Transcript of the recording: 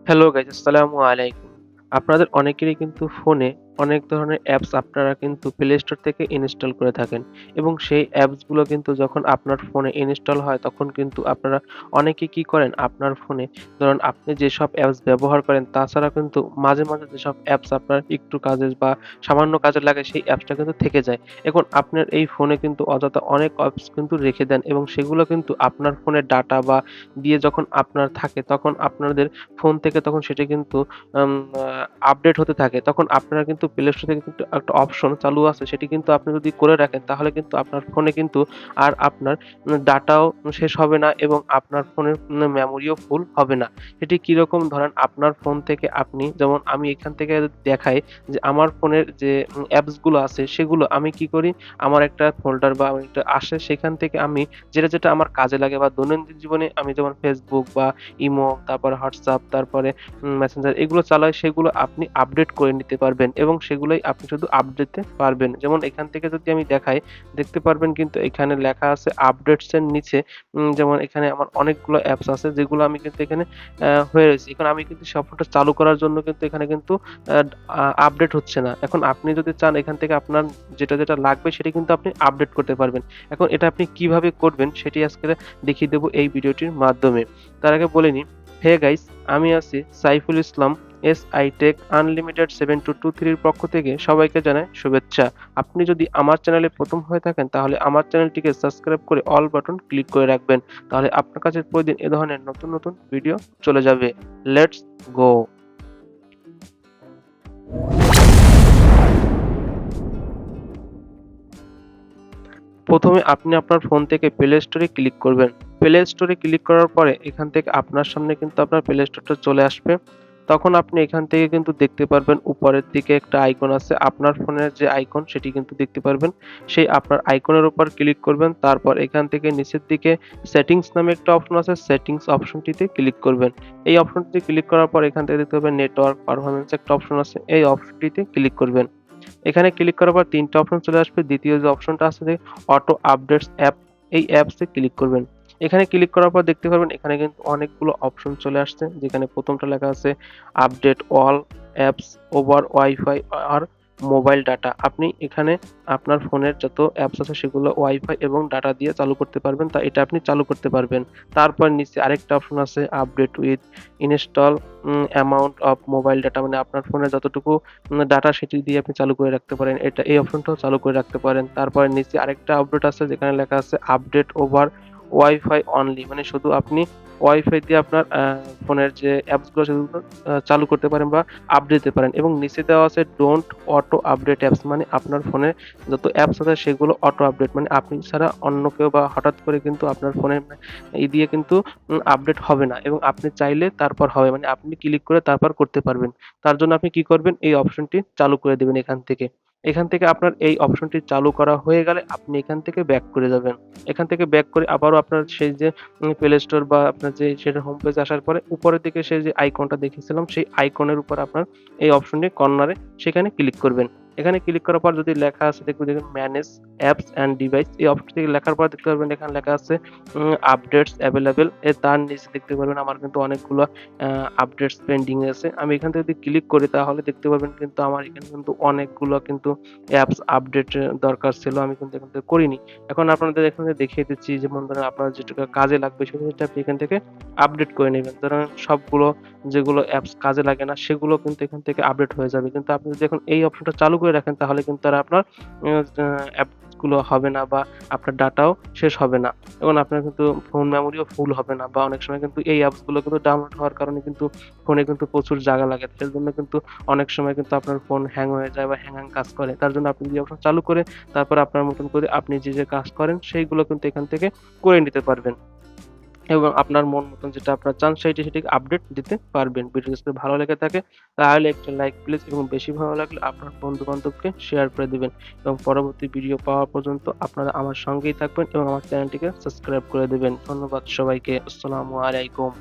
Hello guys, আসসালামু আলাইকুম। আপনাদের অনেকেরই কিন্তু ফোনে অনেক ধরনের অ্যাপস আপনারা কিন্তু প্লে স্টোর থেকে ইনস্টল করে থাকেন এবং সেই অ্যাপসগুলো কিন্তু যখন আপনার ফোনে ইনস্টল হয় তখন কিন্তু আপনারা অনেকে কি করেন আপনার ফোনে ধরুন আপনি যেসব অ্যাপস ব্যবহার করেন তাছাড়া কিন্তু মাঝে মাঝে যেসব অ্যাপস আপনার একটু কাজে বা সামান্য কাজে লাগে সেই অ্যাপসটা কিন্তু থেকে যায়। এখন আপনার এই ফোনে কিন্তু অযথা অনেক অ্যাপস কিন্তু রেখে দেন এবং সেগুলো কিন্তু আপনার ফোনের ডাটা বা দিয়ে যখন আপনার থাকে তখন আপনাদের ফোন থেকে তখন সেটা কিন্তু আম আ আপডেট হতে থাকে। তখন আপনারা কিন্তু প্লে স্টোর থেকে কিন্তু একটা অপশন চালু আছে সেটি কিন্তু আপনি যদি করে রাখেন তাহলে কিন্তু আপনার ফোনে কিন্তু আর আপনার ডাটাও শেষ হবে না এবং আপনার ফোনের মেমোরিও ফুল হবে না। সেটি কিরকম ধরেন আপনার ফোন থেকে আপনি যেমন আমি এখান থেকে দেখাই যে আমার ফোনের যে অ্যাপস গুলো আছে সেগুলো আমি কি করি আমার একটা ফোল্ডার বা আমার একটা আসে সেখান থেকে আমি যেটা আমার কাজে লাগে বা দৈনন্দিন জীবনে আমি যেমন Facebook বা ইমো, তারপরে WhatsApp, তারপরে মেসেঞ্জার এগুলো চালাই সেগুলো আপনি আপডেট করে নিতে পারবেন এবং সেগুলোই আপনি শুধু দিতে পারবেন। যেমন এখান থেকে যদি আমি দেখাই, দেখতে পারবেন কিন্তু এখানে লেখা আছে আপডেটস এর নিচে যেমন এখানে আমার অনেকগুলো অ্যাপস আছে যেগুলো আমি কিন্তু এখানে হয়ে রয়েছে। এখন আমি কিন্তু সফটওয়্যারটা চালু করার জন্য কিন্তু এখানে কিন্তু অ্যা আপডেট হচ্ছে না। এখন আপনি যদি চান এখান থেকে আপনার যেটা লাগবে সেটি কিন্তু আপনি আপডেট করতে পারবেন। এখন এটা আপনি কিভাবে করবেন সেটি আজকে দেখিয়ে দেব এই ভিডিওটির মাধ্যমে। তার আগে বলে নিই, হে গাইস আমি আছি Saiful Islam SI take unlimited 7223 এর পক্ষ থেকে সবাইকে জানাই শুভেচ্ছা। আপনি যদি আমার চ্যানেলে প্রথম হয়ে থাকেন তাহলে আমার চ্যানেলটিকে সাবস্ক্রাইব করে অল বাটন ক্লিক করে রাখবেন। তাহলে আপনার কাছে প্রতিদিন এ ধরনের নতুন ভিডিও চলে যাবে। Let's go. প্রথমে আপনি আপনার ফোন থেকে প্লে স্টোরে ক্লিক করবেন। প্লে স্টোরে ক্লিক করার পরে এখান থেকে আপনার সামনে কিন্তু আপনার প্লে স্টোরটা চলে আসবে। তখন আপনি এখান থেকে কিন্তু দেখতে পারবেন উপরের দিকে একটা আইকন আছে। আপনার ফোনের যে আইকন সেটি কিন্তু দেখতে পারবেন। সেই আপনার আইকনের উপর ক্লিক করবেন। তারপর এখান থেকে নিচের দিকে সেটিংস নামে একটা অপশন আছে। সেটিংস অপশনটিতে ক্লিক করবেন। এই অপশনটিতে ক্লিক করার পর এখান থেকে দেখতে পাবেন নেটওয়ার্ক পারফরম্যান্স একটা অপশন আছে। এই অপশনটিতে ক্লিক করবেন। এখানে ক্লিক করার পর ৩ টা অপশন চলে আসবে। দ্বিতীয় যে অপশনটা আছে যে অটো আপডেটস অ্যাপ, এই অ্যাপসে ক্লিক করবেন। এখানে ক্লিক করার পর দেখতে পারবেন এখানে কিন্তু অনেকগুলো অপশন চলে আসছে। যেখানে ১ম টা লেখা আছে update all apps over wifi আর মোবাইল ডাটা। আপনি এখানে আপনার ফোনের যত অ্যাপস আছে সেগুলো ওয়াইফাই এবং ডাটা দিয়ে চালু করতে পারবেন। এটা আপনি চালু করতে পারবেন। তারপর নিচে আরেকটা অপশন আছে update with install amount of mobile data, মানে আপনার ফোনে যতটুকু ডাটা সেটি দিয়ে আপনি চালু করে রাখতে পারেন। এই অপশনটাও চালু করে রাখতে পারেন। তারপরে নিচে আরেকটা আপডেট আছে যেখানে লেখা আছে আপডেট ওভার ওয়াইফাই অনলি, মানে শুধু আপনি ওয়াইফাই দিয়ে আপনার ফোনের যে অ্যাপস গুলো সেগুলো চালু করতে পারেন বা আপডেট দিতে পারেন এবং নিচে দেওয়া আছে ডোন্ট অটো আপডেট অ্যাপস, মানে আপনার ফোনে যত অ্যাপস আছে সেগুলো অটো আপডেট, মানে আপনি ছাড়া অন্য কেউ বা হঠাৎ করে কিন্তু আপনার ফোনে দিয়ে কিন্তু আপডেট হবে না এবং আপনি চাইলে তারপর হবে, মানে আপনি ক্লিক করে তারপর করতে পারবেন। তার জন্য আপনি কি করবেন এই অপশনটি চালু করে দিবেন এখান থেকে। এখান থেকে আপনার এই অপশনটি চালু করা হয়ে গেলে আপনি এখান থেকে ব্যাক করে যাবেন। এখান থেকে ব্যাক করে আবারও আপনার সেই যে প্লে স্টোর বা আপনার যে সেটার হোম পেজে আসার পরে উপরের দিকে সেই যে আইকনটা দেখিয়েছিলাম সেই আইকনের উপর আপনার এই অপশনটি কর্নারে সেখানে ক্লিক করবেন। এখানে ক্লিক করার পর যদি লেখা আছে দেখবেন ম্যানেজ অ্যাপস অ্যান্ড ডিভাইস, এই অপশনটি লেখার পর দেখতে পারবেন এখানে লেখা আছে আপডেটস অ্যাভেইলেবল, তার নিচে দেখতে পারবেন আমার কিন্তু অনেকগুলো আপডেটস পেন্ডিং এ আছে। আমি এখান থেকে যদি ক্লিক করি তাহলে দেখতে পাবেন কিন্তু আমার এখানে কিন্তু অনেকগুলো কিন্তু অ্যাপস আপডেট দরকার ছিল। আমি কিন্তু এখান থেকে করিনি। এখন আপনাদের এখানে দেখিয়ে দিচ্ছি, যেমন ধরেন আপনার যেটা কাজে লাগবে সেটা আপনি এখান থেকে আপডেট করে নেবেন। ধরেন সবগুলো যেগুলো অ্যাপস কাজে লাগে না সেগুলো কিন্তু এখান থেকে আপডেট হয়ে যাবে। কিন্তু আপনি যদি এখন এই অপশনটা চালু করে রাখেন তাহলে কিন্তু আর আপনার অ্যাপস গুলো হবে না বা আপনার ডাটাও শেষ হবে না এবং আপনার কিন্তু ফোন মেমোরিও ফুল হবে না, বা অনেক সময় কিন্তু এই অ্যাপস গুলো কিন্তু ডাউনলোড হওয়ার কারণে কিন্তু ফোনে কিন্তু প্রচুর জায়গা লাগে। সেজন্য কিন্তু অনেক সময় কিন্তু আপনার ফোন হ্যাং হয়ে যায় বা হ্যাং কাজ করে। তার জন্য আপনি এই অপশন চালু করে তারপরে আপনার মতন করে আপনি যে কাজ করেন সেইগুলো কিন্তু এখান থেকে করে নিতে পারবেন এবং আপনার মন মতন যেটা আপনার চান সেটিকে আপডেট দিতে পারবেন। ভিডিওটি যদি ভালো লেগে থাকে তাহলে একটা লাইক প্লিজ, এবং বেশি ভালো লাগলে আপনার বন্ধু-বান্ধবকে শেয়ার করে দিবেন এবং পরবর্তী ভিডিও পাওয়া পর্যন্ত আপনারা আমার সঙ্গেই থাকবেন এবং আমার চ্যানেলটিকে সাবস্ক্রাইব করে দিবেন। ধন্যবাদ সবাইকে। আসসালামু আলাইকুম।